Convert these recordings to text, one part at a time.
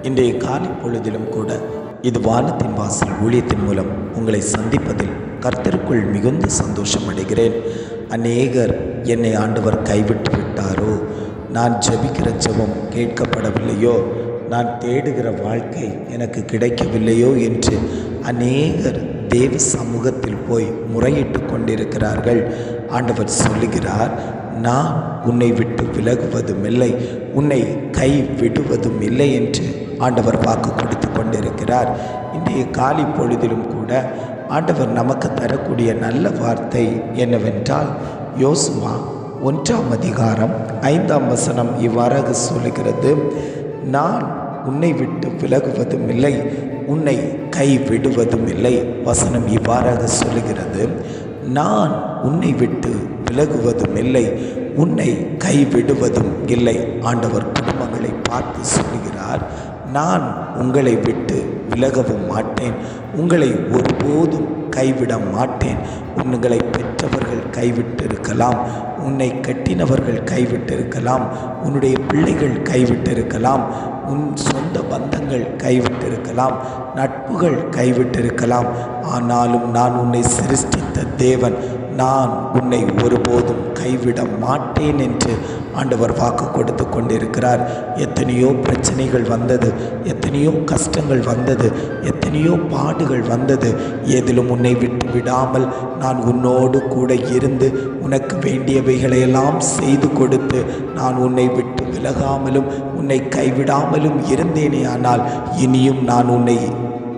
இன்றைய காலை பொழுதிலும் கூட இது வானத்தின் வாசல் ஊழியத்தின் மூலம் உங்களை சந்திப்பதில் கர்த்தருக்குள் மிகுந்த சந்தோஷம் அடைகிறேன். அநேகர் என்னை ஆண்டவர் கைவிட்டு விட்டாரோ, நான் ஜெபிக்கிற ஜெபம் கேட்கப்படவில்லையோ, நான் தேடுகிற வாழ்க்கை எனக்கு கிடைக்கவில்லையோ என்று அநேகர் தேவ சமூகத்தில் போய் முறையிட்டு கொண்டிருக்கிறார்கள். ஆண்டவர் சொல்லுகிறார், நான் உன்னை விட்டு விலகுவதும் இல்லை, உன்னை கை விடுவதும் இல்லை என்று ஆண்டவர் வாக்கு கொடுத்து கொண்டிருக்கிறார். இன்றைய காலை பொழுதிலும் கூட ஆண்டவர் நமக்கு தரக்கூடிய நல்ல வார்த்தை என்னவென்றால், யோசுவா 1ஆம் அதிகாரம் 5ஆம் வசனம் இவ்வாறாக சொல்லுகிறது, நான் உன்னை விட்டு விலகுவதும் இல்லை, உன்னை கை விடுவதும் இல்லை. வசனம் இவ்வாறாக சொல்லுகிறது, நான் உன்னை விட்டு விலகுவதும் இல்லை, உன்னை கைவிடுவதும் இல்லை. ஆண்டவர் குடும்பங்களை பார்த்து சொல்லுகிறார், நான் உங்களை விட்டு விலகவும் மாட்டேன், உங்களை ஒருபோதும் கைவிட மாட்டேன். உங்களை பெற்றவர்கள் கைவிட்டிருக்கலாம், உன்னை கட்டினவர்கள் கைவிட்டிருக்கலாம், உன்னுடைய பிள்ளைகள் கைவிட்டிருக்கலாம், உன் சொந்த பந்தங்கள் கைவிட்டிருக்கலாம், நட்புகள் கைவிட்டிருக்கலாம். ஆனாலும் நான் உன்னை சிருஷ்டித்த தேவன், நான் உன்னை ஒருபோதும் கைவிட மாட்டேன் என்று ஆண்டவர் வாக்கு கொடுத்து கொண்டிருக்கிறார். எத்தனையோ பிரச்சனைகள் வந்தது, எத்தனையோ கஷ்டங்கள் வந்தது, எத்தனையோ பாடுகள் வந்தது. எதிலும் உன்னை விட்டு விடாமல் நான் உன்னோடு கூட இருந்து உனக்கு வேண்டியவைகளையெல்லாம் செய்து கொடுத்து நான் உன்னை விட்டு விலகாமலும் உன்னை கைவிடாமலும் இருந்தேனே, ஆனால் இனியும் நான் உன்னை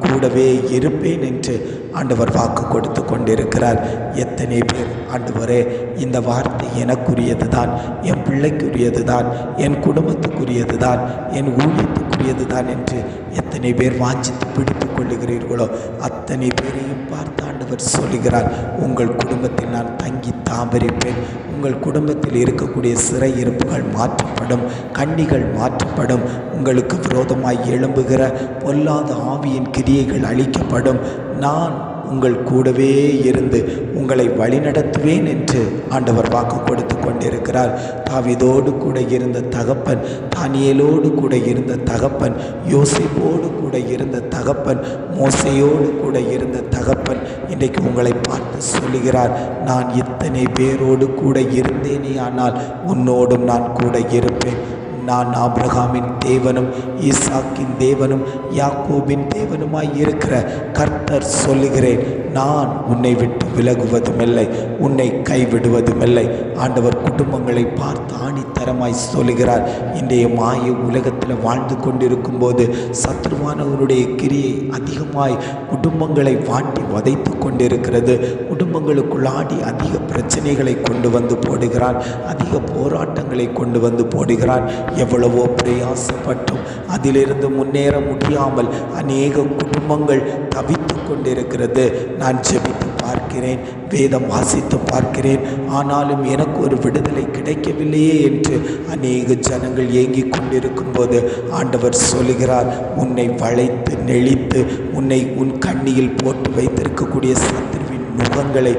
கூடவே இருப்பேன் என்று ஆண்டவர் வாக்கு கொடுத்து கொண்டிருக்கிறார். எத்தனை பேர், ஆண்டவரே இந்த வார்த்தை எனக்குரியது தான், என் பிள்ளைக்குரியது தான், என் குடும்பத்துக்குரியது தான், என் ஊழியத்துக்குரியது தான் என்று எத்தனை பேர் வாஞ்சித்து பிடித்து கொள்ளுகிறீர்களோ அத்தனை பேரையும் பார்த்து ஆண்டவர் சொல்லுகிறார், உங்கள் குடும்பத்தில் நான் தங்கி தாமரிப்பேன். உங்கள் குடும்பத்தில் இருக்கக்கூடிய சிறை இருப்புகள் மாற்றப்படும், கண்ணிகள் மாற்றப்படும், உங்களுக்கு விரோதமாய் எழும்புகிற பொல்லாத ஆவியின் கிரியைகள் அழிக்கப்படும். நான் உங்கள் கூடவே இருந்து உங்களை வழிநடத்துவேன் என்று ஆண்டவர் வாக்கு கொடுத்து கொண்டிருக்கிறார். தாவீதோடு கூட இருந்த தகப்பன், தானியேலோடு கூட இருந்த தகப்பன், யோசேப்போடு கூட இருந்த தகப்பன், மோசேயோடு கூட இருந்த தகப்பன் இன்றைக்கு உங்களை பார்த்து சொல்லுகிறார், நான் இத்தனை பேரோடு கூட இருந்தேனே, ஆனால் உன்னோடும் நான் கூட இருப்பேன். நான் ஆபிரகாமின் தேவனும் ஈசாக்கின் தேவனும் யாக்கோபின் தேவனுமாய் இருக்கிற கர்த்தர் சொல்லுகிறேன், நான் உன்னை விட்டு விலகுவதும் இல்லை, உன்னை கைவிடுவதும் இல்லை. ஆண்டவர் குடும்பங்களை பார்த்து ஆணித்தரமாய் சொல்லுகிறார். இன்றைய மாய உலகத்தில் வாழ்ந்து கொண்டிருக்கும் போது சத்ருவானவருடைய கிரியை அதிகமாய் குடும்பங்களை வாட்டி வதைத்து கொண்டிருக்கிறது. குடும்பங்களுக்குள்ளாடி அதிக பிரச்சனைகளை கொண்டு வந்து போடுகிறான், அதிக போராட்டங்களை கொண்டு வந்து போடுகிறான். எவ்வளவோ பிரயாசப்பட்டும் அதிலிருந்து முன்னேற முடியாமல் அநேக குடும்பங்கள் தவித்து கொண்டிருக்கிறது. நான் ஜெபித்து பார்க்கிறேன், வேதம் வாசித்து பார்க்கிறேன், ஆனாலும் எனக்கு ஒரு விடுதலை கிடைக்கவில்லையே என்று அநேக ஜனங்கள் ஏங்கிக் கொண்டிருக்கும் போது ஆண்டவர் சொல்லுகிறார், உன்னை வளைத்து நெளித்து உன்னை உன் கண்ணியில் போட்டு வைத்திருக்கக்கூடிய சத்துருவின் நுகங்களை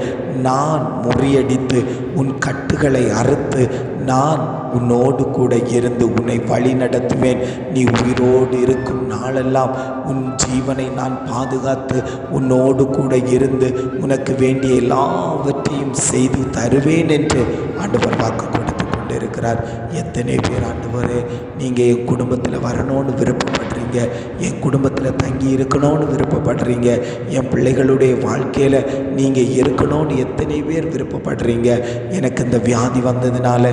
நான் முறியடித்து உன் கட்டுகளை அறுத்து நான் உன்னோடு கூட இருந்து உன்னை வழி நடத்துவேன். நீ உயிரோடு இருக்கும் நாளெல்லாம் உன் ஜீவனை நான் பாதுகாத்து உன்னோடு கூட இருந்து உனக்கு வேண்டிய எல்லாவற்றையும் செய்து தருவேன் என்று ஆண்டவர் வாக்கு கொடுத்து கொண்டிருக்கிறார். எத்தனை பேர், ஆண்டவரே நீங்கள் என் குடும்பத்தில் வரணும்னு விருப்பப்படுறீங்க, என் குடும்பத்தில் தங்கி இருக்கணும்னு விருப்பப்படுறீங்க, என் பிள்ளைகளுடைய வாழ்க்கையில் நீங்கள் இருக்கணும்னு எத்தனை பேர் விருப்பப்படுறீங்க. எனக்கு இந்த வியாதி வந்ததுனால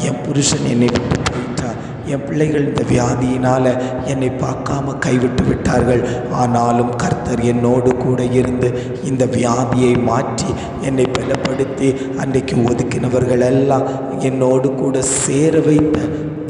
என் புருஷன் என்னை விட்டு போயிட்டார், என் பிள்ளைகள் இந்த வியாதியினால் என்னை பார்க்காம கைவிட்டு விட்டார்கள், ஆனாலும் கர்த்தர் என்னோடு கூட இருந்து இந்த வியாதியை மாற்றி என்னை பலப்படுத்தி அன்றைக்கு ஒதுக்கினவர்கள் எல்லாம் என்னோடு கூட சேர வைத்த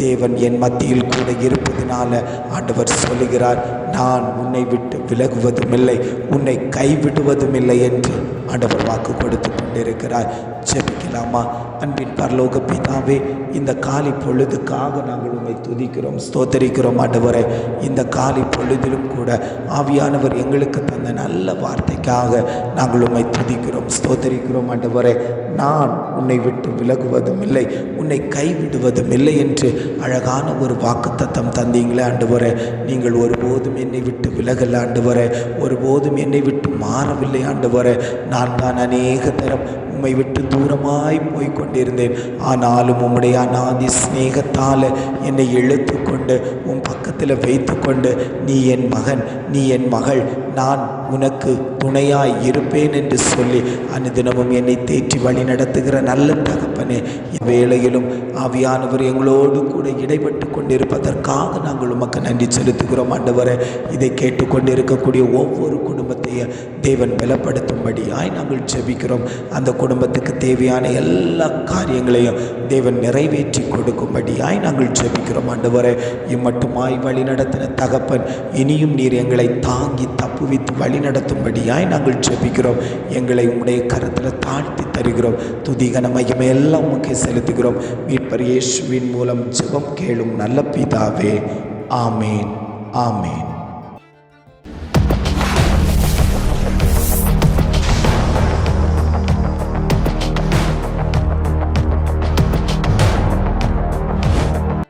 தேவன் என் மத்தியில் கூட இருப்பதனால ஆண்டவர் சொல்லுகிறார், நான் உன்னை விட்டு விலகுவதும் இல்லை, உன்னை கைவிடுவதும் இல்லை என்று ஆண்டவர் வாக்கு கொடுத்து கொண்டிருக்கிறார். ஜெபிக்கலாம். ஜெபிக்கலாமா? அன்பின் பரலோக பிதாவே, இந்த காலை பொழுதுக்காக நாங்கள் உம்மை துதிக்கிறோம், ஸ்தோத்தரிக்கிறோம் ஆண்டவரே. இந்த காலை பொழுதிலும் கூட ஆவியானவர் எங்களுக்கு தந்த நல்ல வார்த்தைக்காக நாங்கள் உம்மை துதிக்கிறோம், ஸ்தோத்தரிக்கிறோம் ஆண்டவரே. நான் உன்னை விட்டு விலகுவதும் இல்லை, உன்னை கைவிடுவதும் இல்லை என்று அழகான ஒரு வாக்குத்தத்தம் தந்தீங்களே ஆண்டவரே. நீங்கள் ஒருபோதும் என்னை விட்டு விலகல ஆண்டவரே, ஒருபோதும் என்னை விட்டு மாறவில்லை ஆண்டவரே. நான் தான் அநேக தரம் உம்மை விட்டு தூரமாய் போய் கொண்டிருந்தேன். ஆனாலும் உம்முடைய அநாதி ஸ்நேகத்தால் என்னை இழுத்து கொண்டு உன் பக்கத்தில் வைத்து கொண்டு, நீ என் மகன், நீ என் மகள், நான் உனக்கு துணையாய் இருப்பேன் என்று சொல்லி அனுதினமும் என்னை தேற்றி வழி நடத்துகிற நல்ல தகப்பனே, இவ்வேளையிலும் ஆவியானவர் எங்களோடு கூட இடைப்பட்டு கொண்டிருப்பதற்காக நாங்கள் உமக்கு நன்றி செலுத்துகிறோம் ஆண்டவரே. இதை கேட்டுக்கொண்டிருக்கக்கூடிய ஒவ்வொரு குடும்பத்தையும் தேவன் பலப்படுத்தும்படியாய் நாங்கள் ஜெபிக்கிறோம். அந்த குடும்பத்துக்கு தேவையான எல்லா காரியங்களையும் தேவன் நிறைவேற்றி கொடுக்கும்படியாய் நாங்கள் ஜெபிக்கிறோம் ஆண்டவரே. இம்மட்டுமாய் வழி நடத்தின தகப்பன், இனியும் நீர் எங்களை தாங்கி தப்புவித்து வழி நடத்தும்படியாய் நாங்கள் ஜெபிக்கிறோம். எங்களை உம்முடைய கரத்தில் தாழ்த்தி தருகிறோம். துதிகன மகிமை எல்லாம் உமக்கு செலுத்துகிறோம். மீட்பர் இயேசுவின் மூலம் ஜெபம் கேளும் நல்ல பிதாவே. ஆமேன், ஆமேன்.